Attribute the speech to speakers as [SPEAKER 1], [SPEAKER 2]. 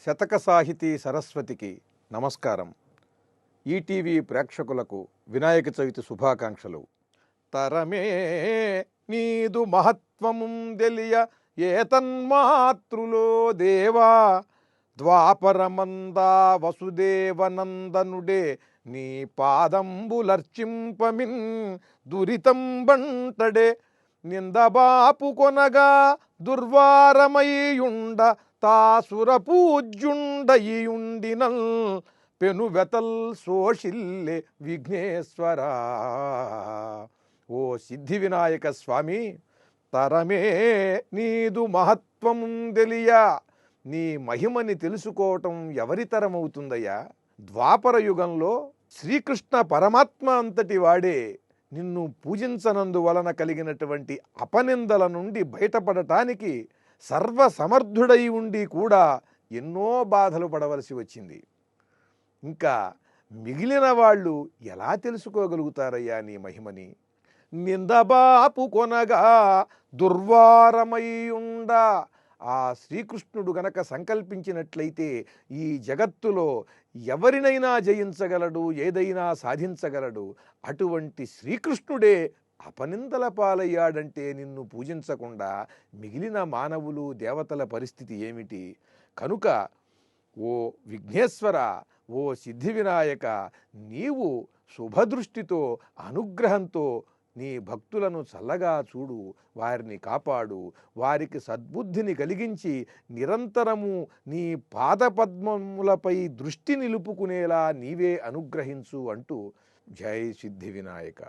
[SPEAKER 1] శతక సాహితీ సరస్వతికి నమస్కారం. ఈటీవీ ప్రేక్షకులకు వినాయక చవితి శుభాకాంక్షలు. తరమే నీదు మహత్వము తెలియ ఏతన్మాతృలో దేవా, ద్వాపరమందా వసుదేవనందనుడే నీ పాదంబులర్చింపమిన్ దురితం బంటడే. నిందబాపు కొనగా దుర్వారమయ్యుండ తాసుర పూజ్యుండయియుండినల్ పెనువెతల్ శోషిల్లే విఘ్నేశ్వరా. ఓ సిద్ధి వినాయక స్వామి, తరమే నీదు మహత్వం తెలియ, నీ మహిమని తెలుసుకోవటం ఎవరి తరమవుతుందయ్యా? ద్వాపర యుగంలో శ్రీకృష్ణ పరమాత్మ అంతటి వాడే నిన్ను పూజించనందువలన కలిగినటువంటి అపనిందల నుండి బయటపడటానికి సర్వసమర్థుడై ఉండి కూడా ఎన్నో బాధలు పడవలసి వచ్చింది. ఇంకా మిగిలిన వాళ్ళు ఎలా తెలుసుకోగలుగుతారయ్యా నీ మహిమని? నిందబాపు కొనగా దుర్వారమయ్యుండ, ఆ శ్రీకృష్ణుడు గనక సంకల్పించినట్లయితే ఈ జగత్తులో ఎవరినైనా జయించగలడు, ఏదైనా సాధించగలడు. అటువంటి శ్రీకృష్ణుడే అపనిందల పాలయ్యాడంటే నిన్ను పూజించకుండా మిగిలిన మానవులు, దేవతల పరిస్థితి ఏమిటి? కనుక ఓ విఘ్నేశ్వర, ఓ సిద్ధి వినాయక, నీవు శుభదృష్టితో అనుగ్రహంతో నీ భక్తులను చల్లగా చూడు, వారిని కాపాడు, వారికి సద్బుద్ధిని కలిగించి నిరంతరము నీ పాదపద్మములపై దృష్టి నిలుపుకునేలా నీవే అనుగ్రహించు అంటూ జై సిద్ధి వినాయక.